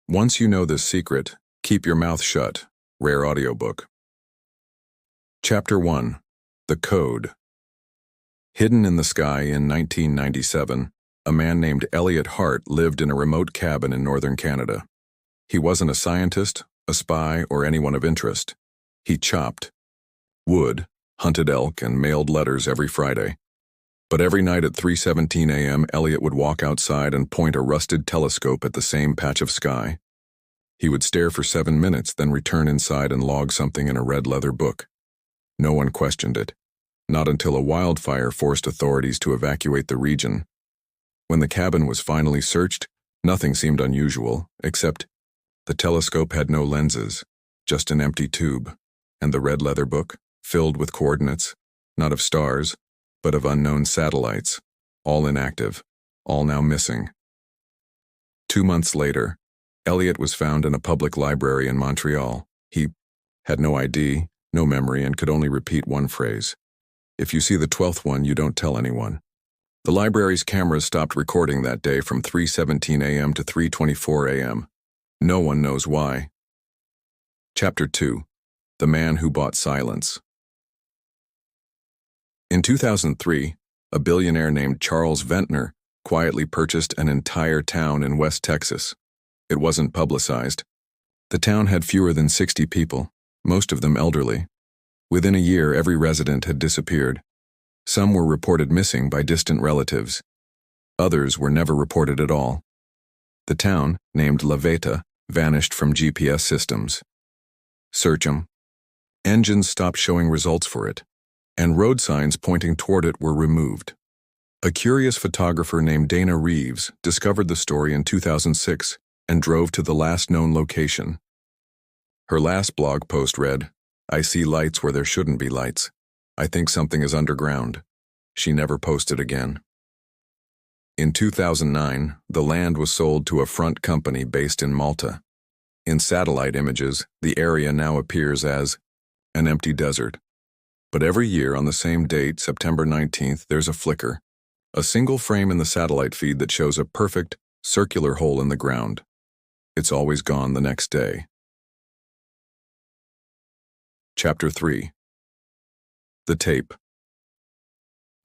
Once you know this secret, keep your mouth shut. Rare audiobook. Chapter 1. The Code. Hidden in the sky in 1997, a man named Elliot Hart lived in a remote cabin in northern Canada. He wasn't a scientist, a spy, or anyone of interest. He chopped wood, hunted elk, and mailed letters every Friday. But every night at 3:17 a.m., Elliot would walk outside and point a rusted telescope at the same patch of sky. He would stare for 7 minutes, then return inside and log something in a red leather book. No one questioned it, not until a wildfire forced authorities to evacuate the region. When the cabin was finally searched, nothing seemed unusual, except the telescope had no lenses, just an empty tube, and the red leather book, filled with coordinates, not of stars, but of unknown satellites, all inactive, all now missing. 2 months later, Elliot was found in a public library in Montreal. He had no ID, no memory, and could only repeat one phrase. "If you see the 12th one, you don't tell anyone." The library's cameras stopped recording that day from 3:17 a.m. to 3:24 a.m. No one knows why. Chapter 2. The Man Who Bought Silence. In 2003, a billionaire named Charles Ventnor quietly purchased an entire town in West Texas. It wasn't publicized. The town had fewer than 60 people, most of them elderly. Within a year, every resident had disappeared. Some were reported missing by distant relatives. Others were never reported at all. The town, named La Veta, vanished from GPS systems. Search 'em. Engines stopped showing results for it, and road signs pointing toward it were removed. A curious photographer named Dana Reeves discovered the story in 2006 and drove to the last known location. Her last blog post read, "I see lights where there shouldn't be lights. I think something is underground." She never posted again. In 2009, the land was sold to a front company based in Malta. In satellite images, the area now appears as an empty desert. But every year on the same date, September 19th, there's a flicker, a single frame in the satellite feed that shows a perfect, circular hole in the ground. It's always gone the next day. Chapter 3. The Tape.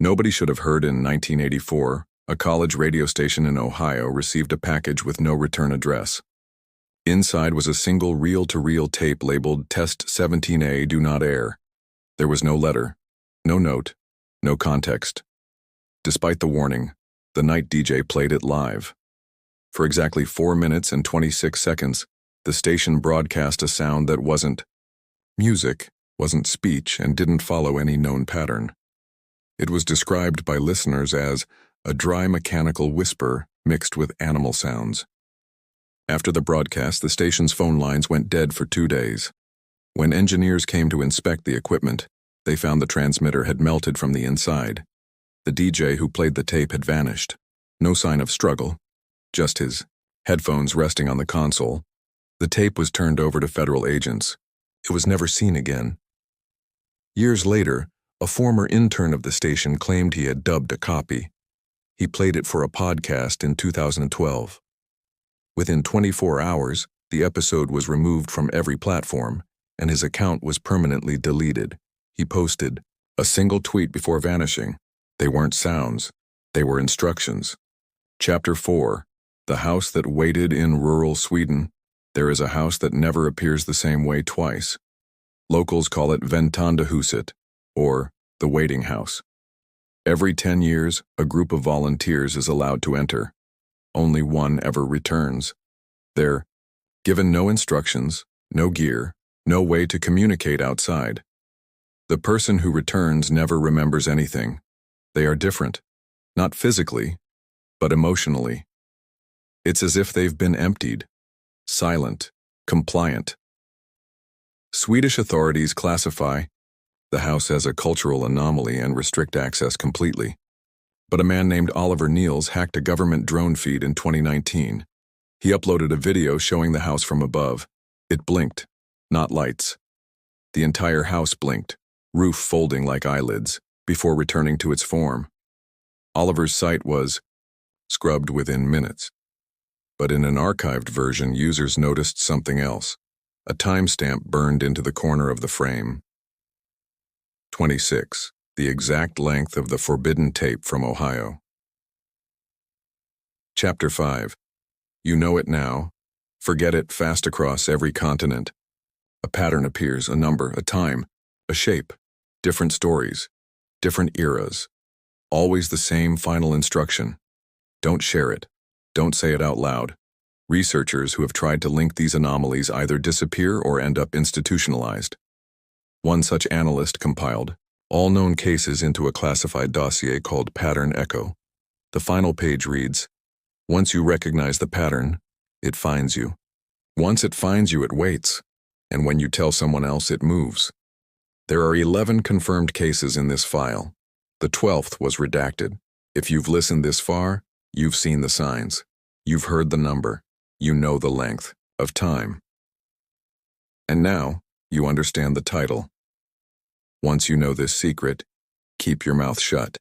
Nobody should have heard in 1984, a college radio station in Ohio received a package with no return address. Inside was a single reel-to-reel tape labeled Test 17A Do Not Air. There was no letter, no note, no context. Despite the warning, the night DJ played it live. For exactly 4 minutes and 26 seconds, the station broadcast a sound that wasn't music, wasn't speech, and didn't follow any known pattern. It was described by listeners as a dry mechanical whisper mixed with animal sounds. After the broadcast, the station's phone lines went dead for 2 days. When engineers came to inspect the equipment, they found the transmitter had melted from the inside. The DJ who played the tape had vanished. No sign of struggle, just his headphones resting on the console. The tape was turned over to federal agents. It was never seen again. Years later, a former intern of the station claimed he had dubbed a copy. He played it for a podcast in 2012. Within 24 hours, the episode was removed from every platform, and his account was permanently deleted. He posted a single tweet before vanishing. They weren't sounds, they were instructions. Chapter 4. The House That Waited in Rural Sweden. There is a house that never appears the same way twice. Locals call it Väntandehuset, or the waiting house. Every 10 years, a group of volunteers is allowed to enter. Only one ever returns. They're given no instructions, no gear, no way to communicate outside. The person who returns never remembers anything. They are different, not physically, but emotionally. It's as if they've been emptied, silent, compliant. Swedish authorities classify the house as a cultural anomaly and restrict access completely. But a man named Oliver Niels hacked a government drone feed in 2019. He uploaded a video showing the house from above. It blinked, not lights. The entire house blinked, roof folding like eyelids, before returning to its form. Oliver's site was scrubbed within minutes. But in an archived version, users noticed something else. A timestamp burned into the corner of the frame. 26. The exact length of the forbidden tape from Ohio. Chapter 5. You know it now. Forget it fast across every continent. A pattern appears, a number, a time, a shape, different stories, different eras. Always the same final instruction. Don't share it. Don't say it out loud. Researchers who have tried to link these anomalies either disappear or end up institutionalized. One such analyst compiled all known cases into a classified dossier called Pattern Echo. The final page reads, "Once you recognize the pattern, it finds you. Once it finds you, it waits. And when you tell someone else, it moves." There are 11 confirmed cases in this file. The 12th was redacted. If you've listened this far, you've seen the signs. You've heard the number. You know the length of time. And now, you understand the title. Once you know this secret, keep your mouth shut.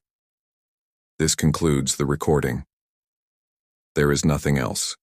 This concludes the recording. There is nothing else.